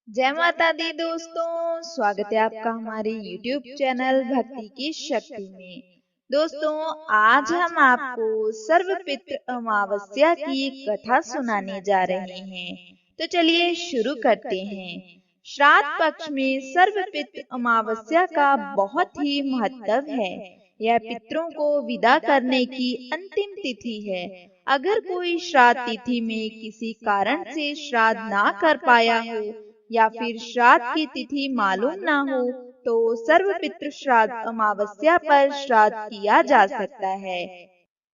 जय माता दी दोस्तों, स्वागत है आपका हमारे YouTube चैनल भक्ति की शक्ति में। दोस्तों, आज हम आपको सर्वपितृ अमावस्या की कथा सुनाने जा रहे हैं। तो चलिए शुरू करते हैं। श्राद्ध पक्ष में सर्वपितृ अमावस्या का बहुत ही महत्व है। यह पितरों को विदा करने की अंतिम तिथि है। अगर कोई श्राद्ध तिथि में किसी कारण से श्राद्ध ना कर पाया हो या फिर श्राद्ध की तिथि मालूम ना हो तो सर्वपितृ श्राद्ध अमावस्या पर श्राद्ध किया जा सकता है।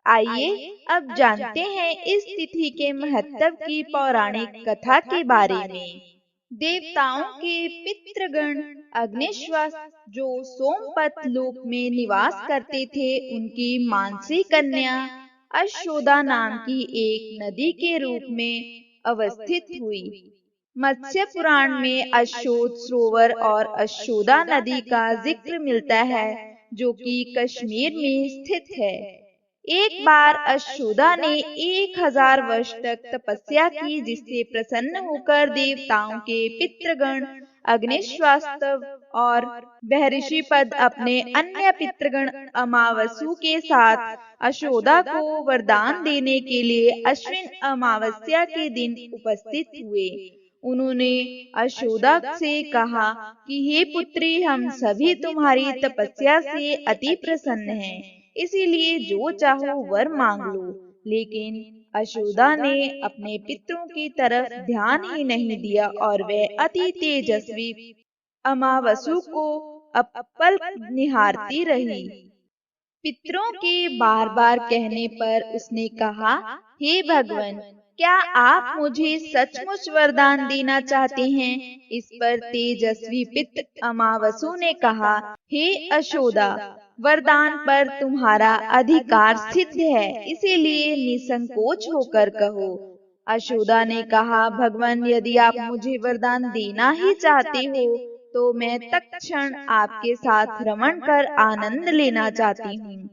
आइए अब जानते हैं इस तिथि के महत्व की पौराणिक कथा के बारे में। देवताओं के पितृगण अग्निश्वास जो सोमपत लोक में निवास करते थे, उनकी मानसी कन्या अश्वोदा नाम की एक नदी के रूप में अवस्थित हुई। मत्स्य पुराण में अश्वोद सरोवर और अश्वोदा नदी का जिक्र मिलता है, जो कि कश्मीर में स्थित है। एक बार अश्वोदा ने 1000 वर्ष तक तपस्या की, जिससे प्रसन्न होकर देवताओं के पितृगण अग्निश्वास्तव और बहर्षिपद अपने अन्य पितृगण अमावसु के साथ अश्वोदा को वरदान देने के लिए अश्विन अमावस्या के दिन उपस्थित हुए। उन्होंने अश्वोदा से कहा कि हे पुत्री, हम सभी तुम्हारी तपस्या से अति प्रसन्न हैं, इसीलिए जो चाहो वर मांग लो। लेकिन अश्वोदा ने अपने पितरों की तरफ ध्यान ही नहीं दिया और वह अति तेजस्वी अमावसु को अपल निहारती रही। पितरों के बार बार कहने पर उसने कहा, हे भगवान, क्या आप मुझे सचमुच वरदान देना चाहते हैं? इस पर तेजस्वी पितृ अमावसु ने कहा, हे अश्वोदा, वरदान पर तुम्हारा अधिकार सिद्ध है, इसीलिए निसंकोच होकर कहो। अश्वोदा ने कहा, भगवान, यदि आप मुझे वरदान देना ही चाहते हो तो मैं तत्क्षण आपके साथ रमण कर आनंद लेना चाहती हूँ।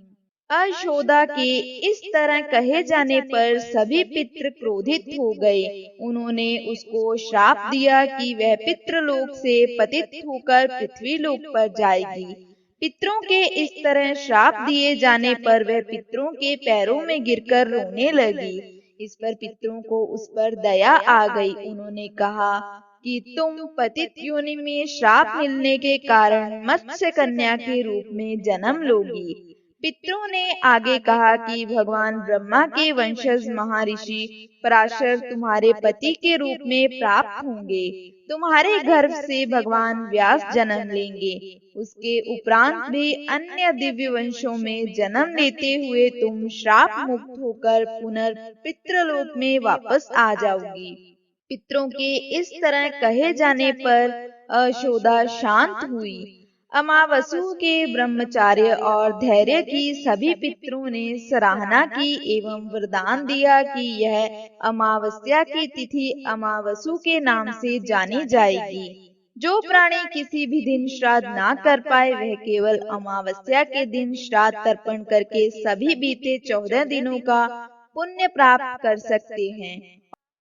अश्वोदा के इस तरह कहे जाने पर सभी पितृ क्रोधित हो गए। उन्होंने उसको श्राप दिया कि वह पितृलोक से पतित होकर पृथ्वी लोक पर जाएगी। पितरों के इस तरह श्राप दिए जाने पर वह पितरों के पैरों में गिरकर रोने लगी। इस पर पितरों को उस पर दया आ गई। उन्होंने कहा कि तुम पतित योनि में श्राप मिलने के कारण मत्स्य कन्या के रूप में जन्म लोगी। पितरों ने आगे कहा कि भगवान ब्रह्मा के वंशज महर्षि पराशर तुम्हारे पति के रूप में प्राप्त होंगे। तुम्हारे गर्भ से भगवान व्यास जन्म लेंगे। उसके उपरांत भी अन्य दिव्य वंशों में जन्म लेते हुए तुम श्राप मुक्त होकर पुनर्पितृलोक में वापस आ जाओगी। पितरों के इस तरह कहे जाने पर अश्वोदा शांत हुई। अमावसु के ब्रह्मचार्य और धैर्य की सभी पितरों ने सराहना की एवं वरदान दिया कि यह अमावस्या की तिथि अमावसु के नाम से जानी जाएगी। जो प्राणी किसी भी दिन श्राद्ध ना कर पाए, वह केवल अमावस्या के दिन श्राद्ध तर्पण करके सभी बीते 14 दिनों का पुण्य प्राप्त कर सकते हैं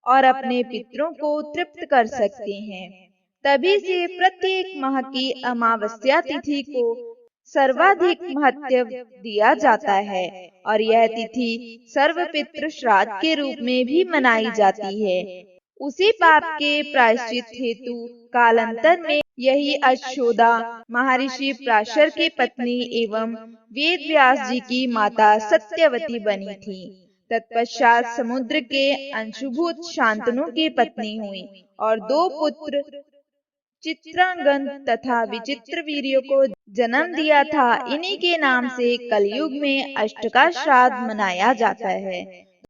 और अपने पितरों को तृप्त कर सकते हैं। तभी से प्रत्येक माह की अमावस्या तिथि को सर्वाधिक महत्व दिया जाता है और यह तिथि सर्वपितृ श्राद्ध के रूप में भी मनाई जाती है। उसी पाप के प्रायश्चित हेतु कालांतर में यही अश्वोदा महर्षि पराशर की पत्नी एवं वेद व्यास जी की माता सत्यवती बनी थी। तत्पश्चात समुद्र के अंशुभूत शांतनु की पत्नी हुई और 2 पुत्र चित्रांगन तथा विचित्र वीर्यों को जन्म दिया था। इन्हीं के नाम से कलयुग में अष्टका श्राद्ध मनाया जाता है।